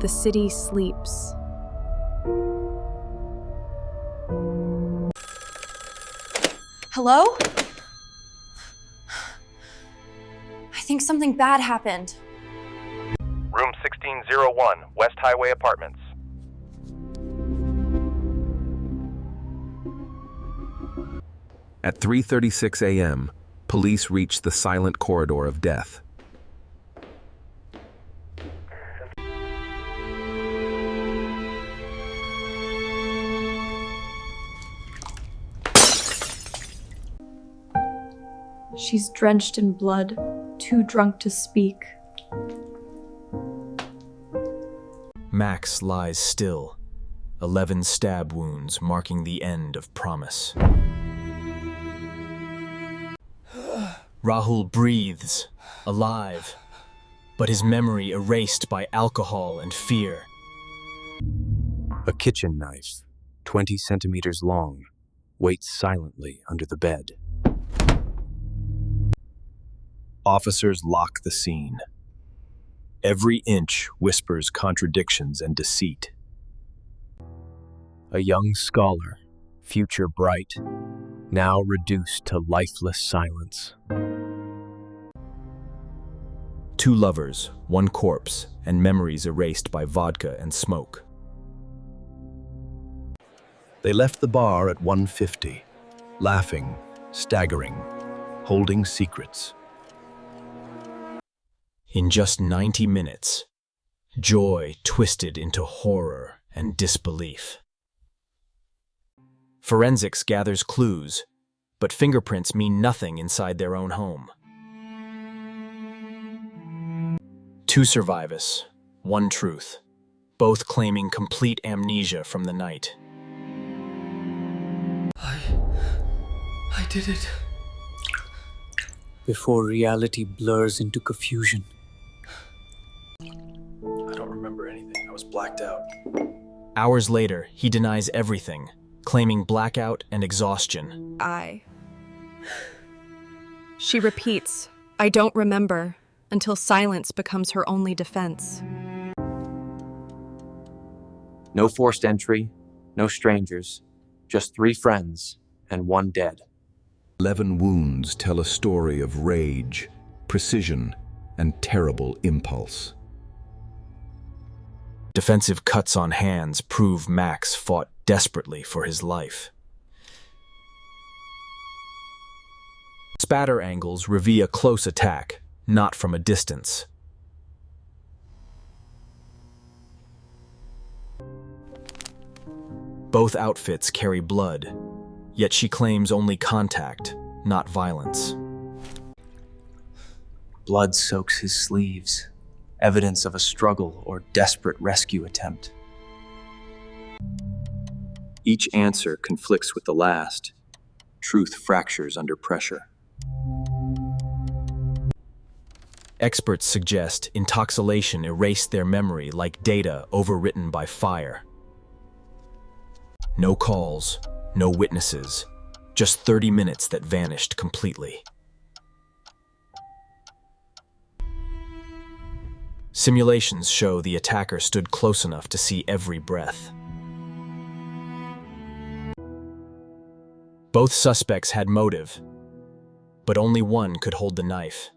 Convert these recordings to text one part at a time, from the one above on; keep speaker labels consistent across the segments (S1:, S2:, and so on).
S1: The city sleeps.
S2: Hello? I think something bad happened.
S3: Room 1601, West Highway Apartments.
S4: At 3:36 a.m., police reached the silent corridor of death.
S1: She's drenched in blood, too drunk to speak.
S5: Max lies still, 11 stab wounds marking the end of promise. Rahul breathes, alive, but his memory erased by alcohol and fear.
S6: A kitchen knife, 20 centimeters long, waits silently under the bed. Officers lock the scene. Every inch whispers contradictions and deceit. A young scholar, future bright, now reduced to lifeless silence.
S5: 2 lovers, 1 corpse, and memories erased by vodka and smoke.
S6: They left the bar at 1:50, laughing, staggering, holding secrets.
S5: In just 90 minutes, joy twisted into horror and disbelief. Forensics gathers clues, but fingerprints mean nothing inside their own home. 2 survivors, 1 truth, both claiming complete amnesia from the night.
S7: I did it. Before reality blurs into confusion.
S5: I don't remember anything. I was blacked out. Hours later, he denies everything, claiming blackout and exhaustion.
S1: She repeats, I don't remember, until silence becomes her only defense.
S8: No forced entry, no strangers, just 3 friends and 1 dead.
S4: 11 wounds tell a story of rage, precision, and terrible impulse.
S5: Defensive cuts on hands prove Max fought desperately for his life. Spatter angles reveal a close attack, not from a distance. Both outfits carry blood, yet she claims only contact, not violence.
S9: Blood soaks his sleeves, evidence of a struggle or desperate rescue attempt.
S6: Each answer conflicts with the last. Truth fractures under pressure.
S5: Experts suggest intoxication erased their memory like data overwritten by fire. No calls, no witnesses, just 30 minutes that vanished completely. Simulations show the attacker stood close enough to see every breath. Both suspects had motive, but only one could hold the knife.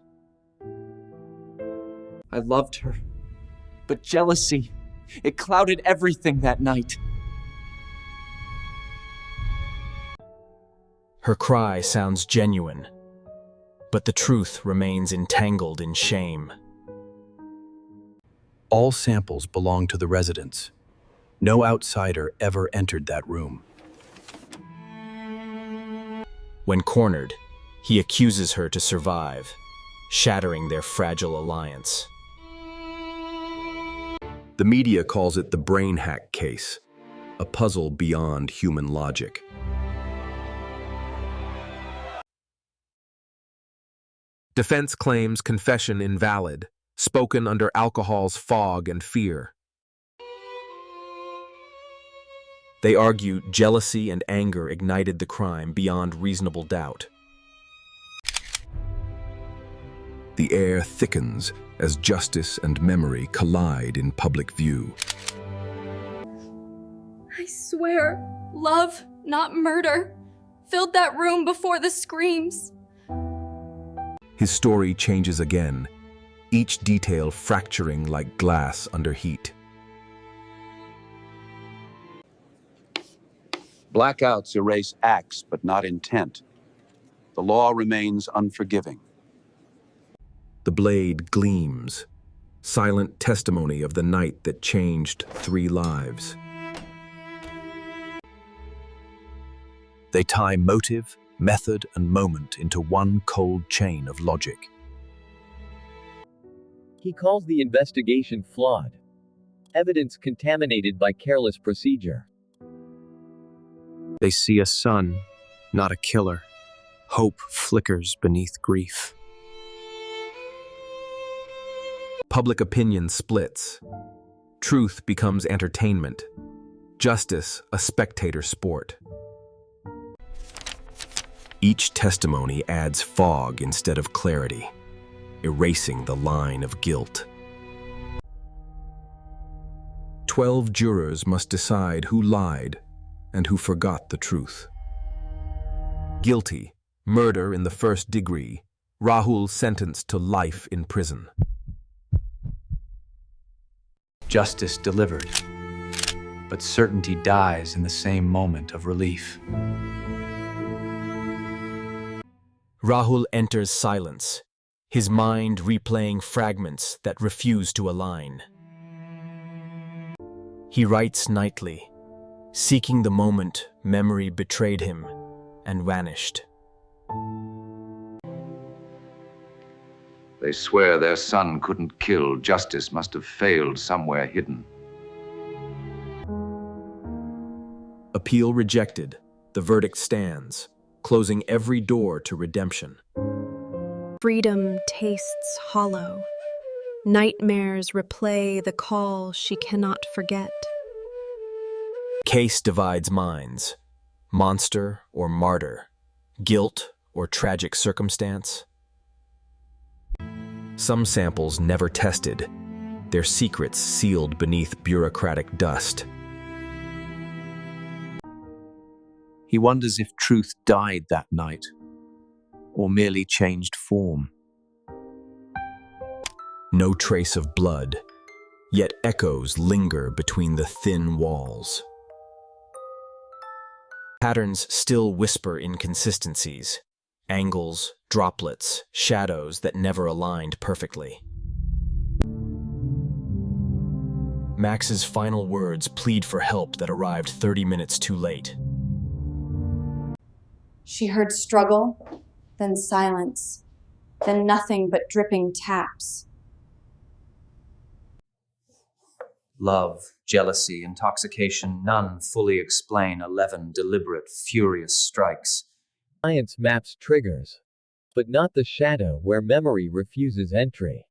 S9: I loved her, but jealousy, it clouded everything that night.
S5: Her cry sounds genuine, but the truth remains entangled in shame.
S6: All samples belong to the residents. No outsider ever entered that room.
S5: When cornered, he accuses her to survive, shattering their fragile alliance.
S4: The media calls it the brain hack case, a puzzle beyond human logic. Defense claims confession invalid, spoken under alcohol's fog and fear. They argue jealousy and anger ignited the crime beyond reasonable doubt. The air thickens as justice and memory collide in public view.
S2: I swear, love, not murder, filled that room before the screams.
S4: His story changes again, each detail fracturing like glass under heat.
S10: Blackouts erase acts, but not intent. The law remains unforgiving.
S4: The blade gleams, silent testimony of the night that changed 3 lives.
S6: They tie motive, method, and moment into one cold chain of logic.
S11: He calls the investigation flawed. Evidence contaminated by careless procedure.
S6: They see a son, not a killer. Hope flickers beneath grief.
S4: Public opinion splits. Truth becomes entertainment. Justice a spectator sport. Each testimony adds fog instead of clarity, erasing the line of guilt. 12 jurors must decide who lied and who forgot the truth. Guilty, murder in the 1st degree, Rahul sentenced to life in prison.
S9: Justice delivered, but certainty dies in the same moment of relief.
S5: Rahul enters silence, his mind replaying fragments that refuse to align. He writes nightly, seeking the moment memory betrayed him and vanished.
S12: They swear their son couldn't kill. Justice must have failed somewhere hidden.
S4: Appeal rejected. The verdict stands, closing every door to redemption.
S1: Freedom tastes hollow. Nightmares replay the call she cannot forget.
S5: Case divides minds. Monster or martyr, guilt or tragic circumstance.
S4: Some samples never tested, their secrets sealed beneath bureaucratic dust.
S6: He wonders if truth died that night, or merely changed form.
S4: No trace of blood, yet echoes linger between the thin walls.
S5: Patterns still whisper inconsistencies, angles, droplets, shadows that never aligned perfectly. Max's final words plead for help that arrived 30 minutes too late.
S2: She heard struggle, then silence, then nothing but dripping taps.
S9: Love, jealousy, intoxication, none fully explain 11 deliberate, furious strikes.
S11: Science maps triggers, but not the shadow where memory refuses entry.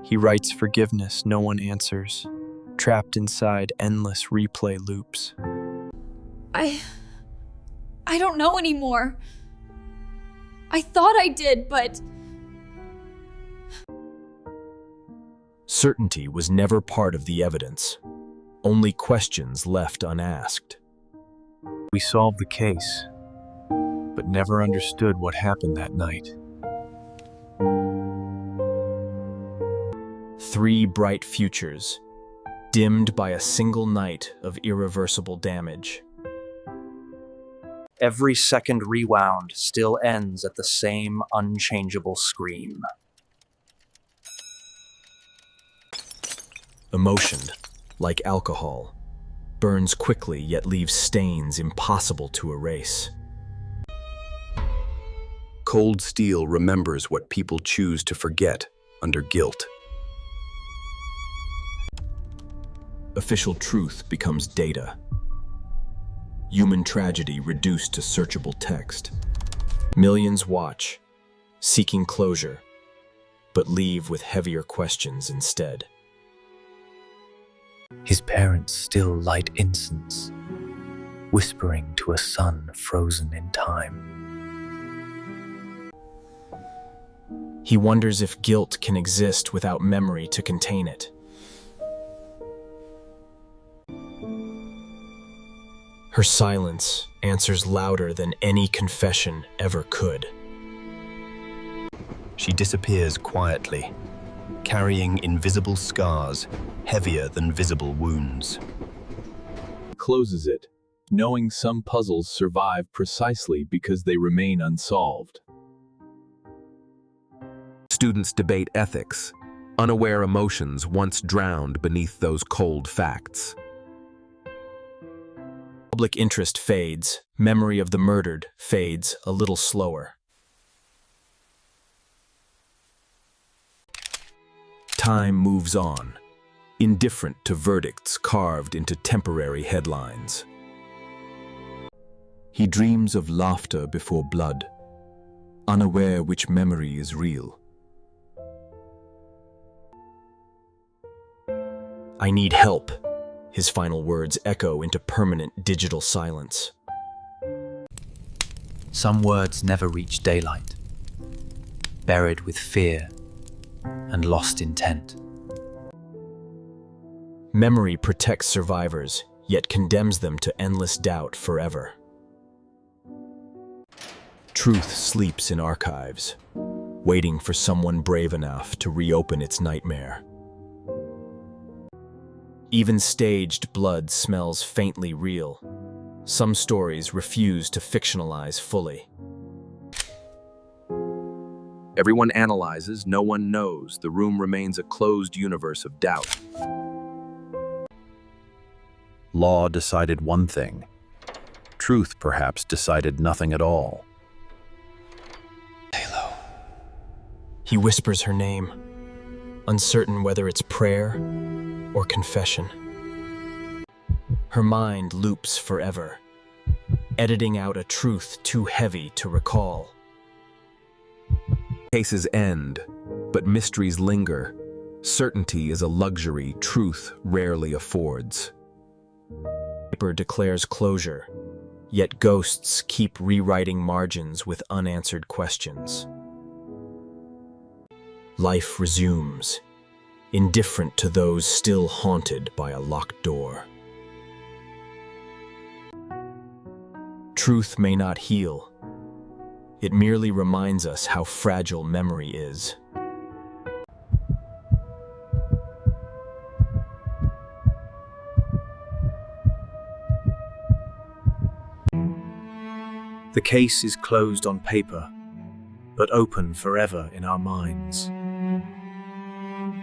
S6: He writes forgiveness no one answers, trapped inside endless replay loops.
S2: I don't know anymore. I thought I did, but...
S5: Certainty was never part of the evidence, only questions left unasked.
S6: We solved the case, but never understood what happened that night.
S5: 3 bright futures, dimmed by a single night of irreversible damage.
S8: Every second rewound still ends at the same unchangeable scream.
S5: Emotion, like alcohol, burns quickly yet leaves stains impossible to erase.
S4: Cold steel remembers what people choose to forget under guilt.
S5: Official truth becomes data. Human tragedy reduced to searchable text. Millions watch, seeking closure, but leave with heavier questions instead.
S6: His parents still light incense,
S7: whispering to a sun frozen in time.
S5: He wonders if guilt can exist without memory to contain it. Her silence answers louder than any confession ever could.
S6: She disappears quietly, carrying invisible scars heavier than visible wounds.
S9: Closes it, knowing some puzzles survive precisely because they remain unsolved.
S4: Students debate ethics, unaware emotions once drowned beneath those cold facts.
S5: Public interest fades, memory of the murdered fades a little slower.
S4: Time moves on, indifferent to verdicts carved into temporary headlines. He dreams of laughter before blood, unaware which memory is real.
S5: I need help. His final words echo into permanent digital silence.
S7: Some words never reach daylight, buried with fear and lost intent.
S5: Memory protects survivors, yet condemns them to endless doubt forever.
S4: Truth sleeps in archives, waiting for someone brave enough to reopen its nightmare.
S5: Even staged blood smells faintly real. Some stories refuse to fictionalize fully.
S4: Everyone analyzes, no one knows. The room remains a closed universe of doubt.
S6: Law decided one thing. Truth, perhaps, decided nothing at all.
S5: Halo. He whispers her name, uncertain whether it's prayer or confession. Her mind loops forever, editing out a truth too heavy to recall.
S4: Cases end, but mysteries linger. Certainty is a luxury truth rarely affords.
S5: Paper declares closure, yet ghosts keep rewriting margins with unanswered questions. Life resumes, indifferent to those still haunted by a locked door. Truth may not heal. It merely reminds us how fragile memory is.
S7: The case is closed on paper, but open forever in our minds.